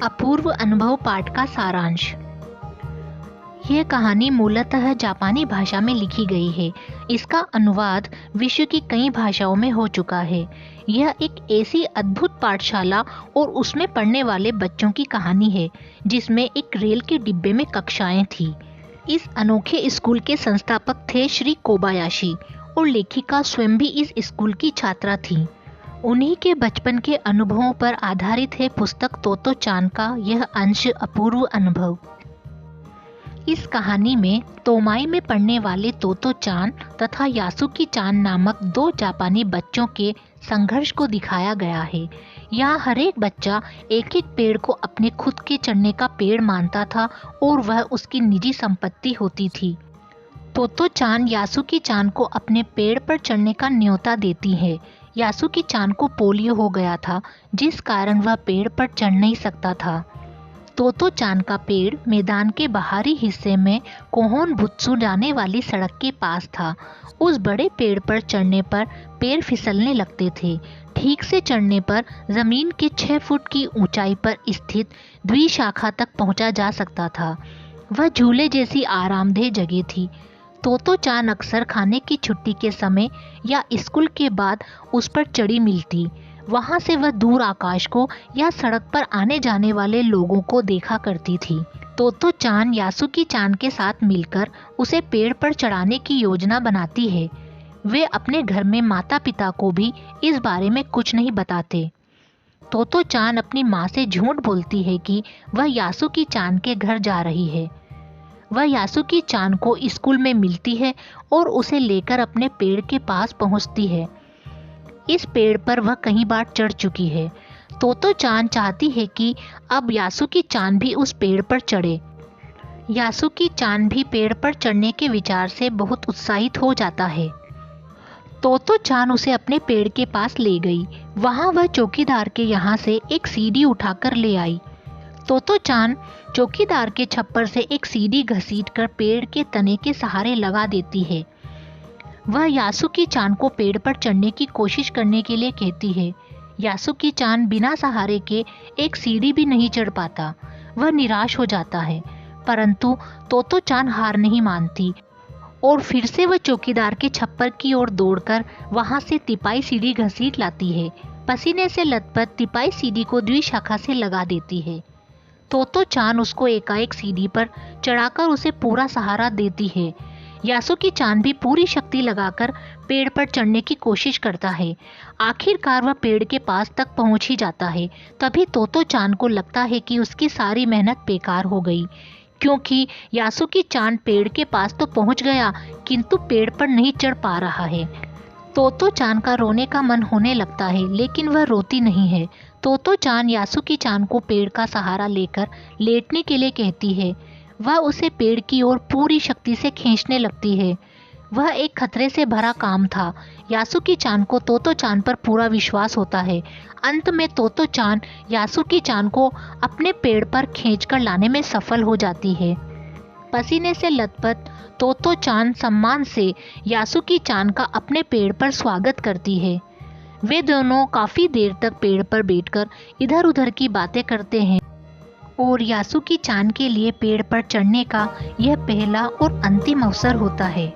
अपूर्व अनुभव पाठ का सारांश। यह कहानी मूलतः जापानी भाषा में लिखी गई है। इसका अनुवाद विश्व की कई भाषाओं में हो चुका है। यह एक ऐसी अद्भुत पाठशाला और उसमें पढ़ने वाले बच्चों की कहानी है जिसमें एक रेल के डिब्बे में कक्षाएं थी। इस अनोखे स्कूल के संस्थापक थे श्री कोबायाशी और लेखिका स्वयं भी इस स्कूल की छात्रा थी। उन्हीं के बचपन के अनुभवों पर आधारित है पुस्तक तोतो चान का यह अंश अपूर्व अनुभव। इस कहानी में तोमाई में पढ़ने वाले तोतो चान तथा यासुकी चान नामक दो जापानी बच्चों के संघर्ष को दिखाया गया है। यहाँ हर एक बच्चा एक एक पेड़ को अपने खुद के चढ़ने का पेड़ मानता था और वह उसकी निजी संपत्ति होती थी। तोतो चान यासुकी चान को अपने पेड़ पर चढ़ने का न्योता देती है। यासुकी चान को पोलियो हो गया था जिस कारण वह पेड़ पर चढ़ नहीं सकता था। तोतो चान का पेड़ मैदान के बाहरी हिस्से में कोहोन बुत्सु जाने वाली सड़क के पास था। उस बड़े पेड़ पर चढ़ने पर पैर फिसलने लगते थे। ठीक से चढ़ने पर जमीन के 6 फुट की ऊंचाई पर स्थित द्विशाखा तक पहुंचा जा सकता था। वह झूले जैसी आरामदेह जगह थी। तोतो चान अक्सर खाने की छुट्टी के समय या स्कूल के बाद उस पर चढ़ी मिलती। वहां से वह दूर आकाश को या सड़क पर आने जाने वाले लोगों को देखा करती थी। तोतो चान यासुकी चान के साथ मिलकर उसे पेड़ पर चढ़ाने की योजना बनाती है। वे अपने घर में माता पिता को भी इस बारे में कुछ नहीं बताते। तोतो चान अपनी माँ से झूठ बोलती है कि वह यासुकी चान के घर जा रही है। वह यासुकी चान को स्कूल में मिलती है और उसे लेकर अपने पेड़ के पास पहुंचती है। इस पेड़ पर वह कई बार चढ़ चुकी है। तोतो चान चाहती है कि अब यासुकी चान भी उस पेड़ पर चढ़े। यासुकी चान भी पेड़ पर चढ़ने के विचार से बहुत उत्साहित हो जाता है। तोतो चान उसे अपने पेड़ के पास ले गई। वहां वह चौकीदार के यहाँ से एक सीढ़ी उठाकर ले आई। तोतो चान चौकीदार के छप्पर से एक सीढ़ी घसीटकर पेड़ के तने के सहारे लगा देती है। वह यासुकी चान को पेड़ पर चढ़ने की कोशिश करने के लिए कहती है। यासुकी चान बिना सहारे के एक सीढ़ी भी नहीं चढ़ पाता। वह निराश हो जाता है, परंतु तोतो चान हार नहीं मानती और फिर से वह चौकीदार के छप्पर की ओर दौड़कर वहां से तिपाई सीढ़ी घसीट लाती है। पसीने से लथपथ तिपाई सीढ़ी को द्विशाखा से लगा देती है। तोतो चान उसको एकाएक सीढ़ी पर चढ़ाकर उसे पूरा सहारा देती है। यासुकी चान भी पूरी शक्ति लगाकर पेड़ पर चढ़ने की कोशिश करता है। आखिरकार वह पेड़ के पास तक पहुंच ही जाता है। तभी तोतो चान को लगता है कि उसकी सारी मेहनत बेकार हो गई, क्योंकि यासुकी चान पेड़ के पास तो पहुंच गया किंतु पेड़ पर नहीं चढ़ पा रहा है। तोतो चान का रोने का मन होने लगता है, लेकिन वह रोती नहीं है। तोतो चान यासुकी चान को पेड़ का सहारा लेकर लेटने के लिए कहती है। वह उसे पेड़ की ओर पूरी शक्ति से खींचने लगती है। वह एक खतरे से भरा काम था। यासुकी चान को तोतो चान पर पूरा विश्वास होता है। अंत में तोतो चान यासुकी चान को अपने पेड़ पर खींचकर लाने में सफल हो जाती है। पसीने से लथपथ तोतो चान सम्मान से यासुकी चान का अपने पेड़ पर स्वागत करती है। वे दोनों काफी देर तक पेड़ पर बैठकर इधर उधर की बातें करते हैं और यासुकी चान के लिए पेड़ पर चढ़ने का यह पहला और अंतिम अवसर होता है।